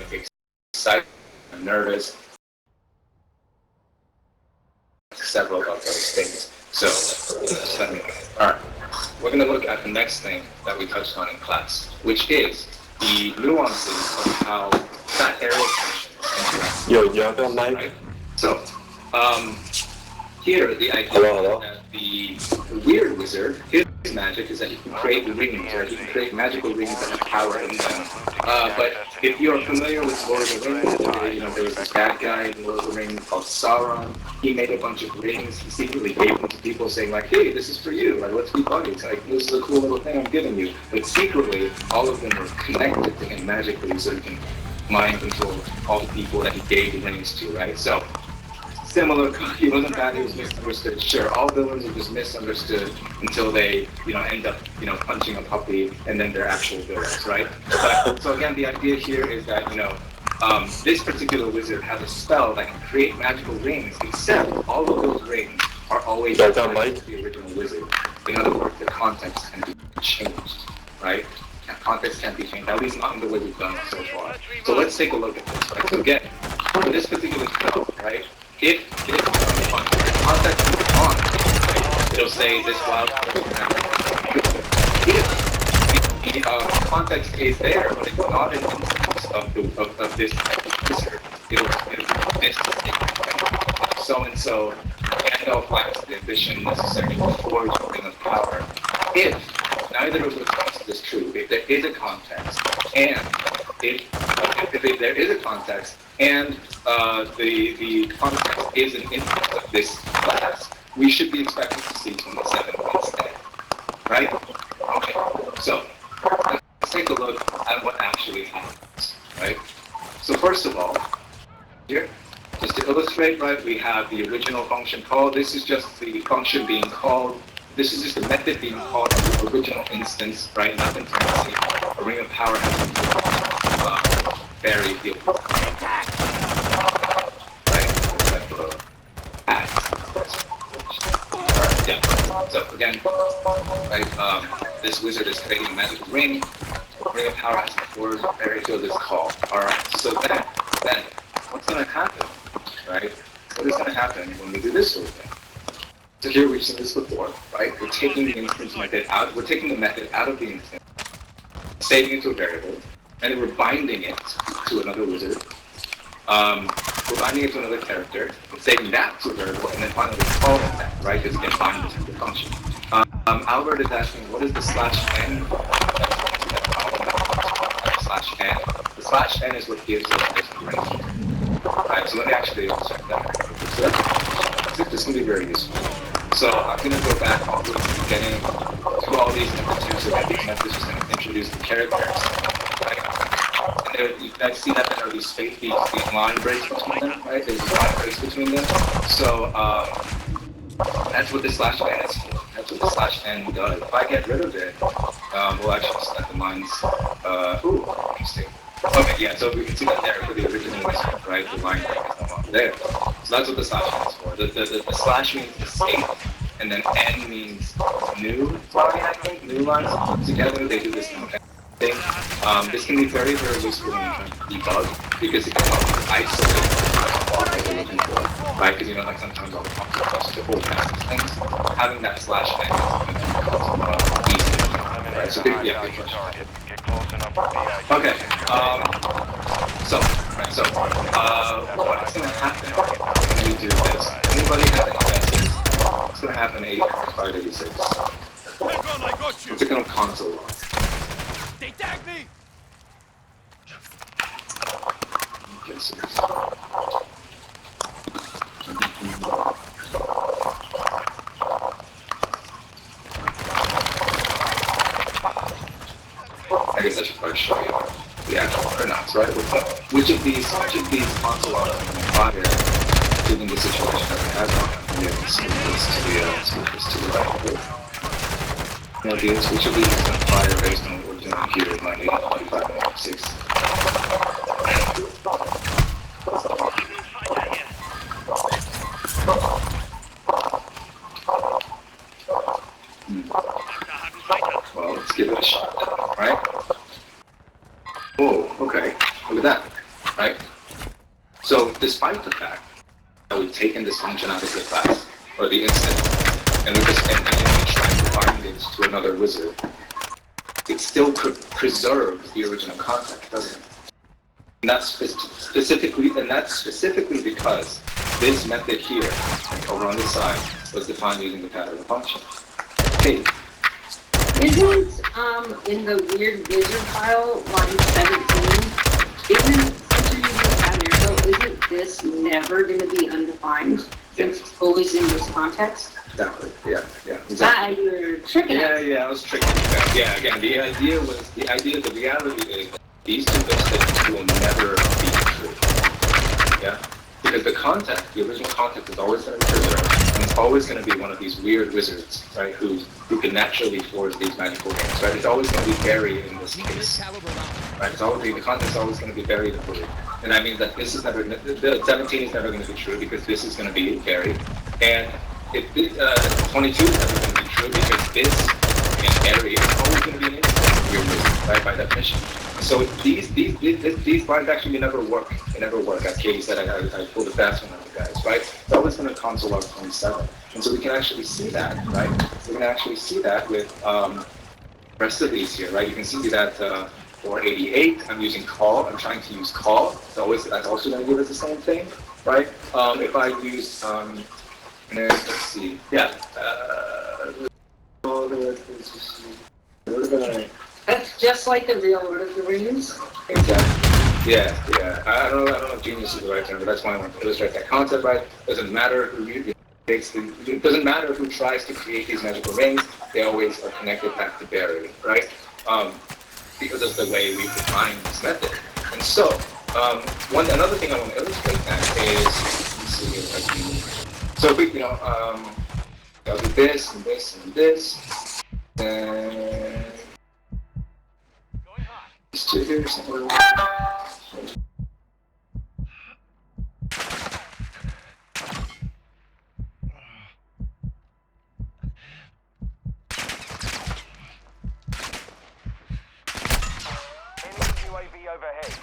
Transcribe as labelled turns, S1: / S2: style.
S1: get excited, nervous, several of those things. So, all right, we're going to look at the next thing that we touched on in class, which is the nuances of how that area functions.
S2: Yo, you have a mic?
S1: Right? So, here the idea
S2: Hello.
S1: is that the weird wizard, his magic is that he can create rings, or he can create magical rings that have power in them. But if you're familiar with Lord of the Rings, there was this bad guy in Lord of the Rings called Sauron. He made a bunch of rings. He secretly gave them to people, saying like, "Hey, this is for you. Like, let's be buddies. Like, this is a cool little thing I'm giving you." But secretly, all of them were connected to him magically, so he can mind control all the people that he gave the rings to. Right? So. Similar, he wasn't bad, he was misunderstood. Sure, all villains are just misunderstood until they, end up, punching a puppy, and then they're actual villains, right? But, so again, the idea here is that, this particular wizard has a spell that can create magical rings, except all of those rings are always
S2: like
S1: the original wizard. In other words, the context can be changed, right? Context can't be changed, at least not in the way we've done it so far. So let's take a look at this, right? So again, for this particular spell, right? If context is on, right, it'll say this wild. If the context is there, but it's not an instance of this wizard, it'll miss it. So and so, Gandalf lacks the ambition necessary to forge a ring of power. If neither of those concepts is true, if there is a context, and if there is a context, and the context is an instance of this class, we should be expecting to see 27 instead, right? Okay, so let's take a look at what actually happens, right? So first of all, here, just to illustrate, right, we have the original function called. This is just the function being called. This is just the method being called on the original instance, right? Nothing fancy. A ring of power has to vary the So again, right, this wizard is creating a magical ring. Ring of power has the words very to this call. Alright, so then what's gonna happen? Right? What is gonna happen when we do this sort of thing? So here we've seen this before, right? We're taking the instance method out, we're taking the method out of the instance, saving it to a variable, and then we're binding it to another wizard. We're binding it to another character, saving that to a variable, and then finally calling that, right? Because again, binding to the function. Albert is asking, what is the /n? /n. The /n is what gives us this range. Alright, so let me actually check that. So I think this can be very useful. So I'm going to go back all the way to the beginning to all these methods, so that these methods just going to introduce the characters. Right? You guys see that there are these line breaks between them, right? There's line breaks between them. So that's what the /n is for. That's what the /n does. If I get rid of it, we'll actually set the lines. Ooh, interesting. Okay, yeah, so we can see that there for the original wizard, right? The line break is no longer there. So that's what the /n is for. The slash means escape, and then n means new line, I think. New lines together, they do this thing. This can be very, very useful when you're trying to debug, because it can help you isolate what you're looking for, right? Because like sometimes all the functions are just to hold past these things. Having that /n is easy, right? So yeah, good question. Okay, what's going to happen when we do this? Anybody have any guesses? What's going to happen at 8:86? What's it going to console log?
S3: They tagged me!
S1: I guess I should probably show you the actual pronouns, right? Which of these console logs fire given the situation that we have on? Yeah, let's move this to the right. Now, which of these is going to fire based on what we're doing here in line 845 and 6? Well, let's give it a shot, right? Whoa, okay, look at that. right? So despite the fact that we've taken this function out of the class, or the instance, and we just and we try to bind it to another wizard, it still preserves the original concept, doesn't it? And that's specifically because this method here, over on the side, was defined using the pattern function. Hey,
S2: Isn't in the weird wizard file, line 17, isn't, since you're using the pattern arrow, isn't this never going to be undefined? Since it's always in this context?
S1: exactly. Yeah, exactly.
S2: That you're tricking us.
S1: Yeah, I was tricking you guys. Yeah, again, the reality is these two mistakes will never be true. Yeah? Because the original context is always going to be preserved, and it's always going to be one of these weird wizards, right, who can naturally forge these magical rings, right? It's always going to be buried in this case. Right? The context is always going to be buried in the blue. And that means that this is never, the 17 is never going to be true because this is going to be buried. And 22 is never going to be true because this and buried is always going to be an instant weird wizard, right, by definition. So these lines actually never work. They never work. As Katie said, I pulled a fast one on you guys, right? It's always going to console log 27. And so we can actually see that, right? We can actually see that with the rest of these here, right? You can see that for 88, I'm using call. I'm trying to use call. That's also going to give us the same thing, right? If I use, let's see, yeah.
S2: That's just like the real Lord of the Rings.
S1: Exactly. Yeah. I don't know if genius is the right term, but that's why I want to illustrate that concept, right? Doesn't matter who it doesn't matter who tries to create these magical rings, they always are connected back to Barry, right? Because of the way we define this method. And so, another thing I want to illustrate that is, let's see here if I can. So if we, I'll do this and this and this, and these two here, somewhere.
S3: Enemy UAV overhead.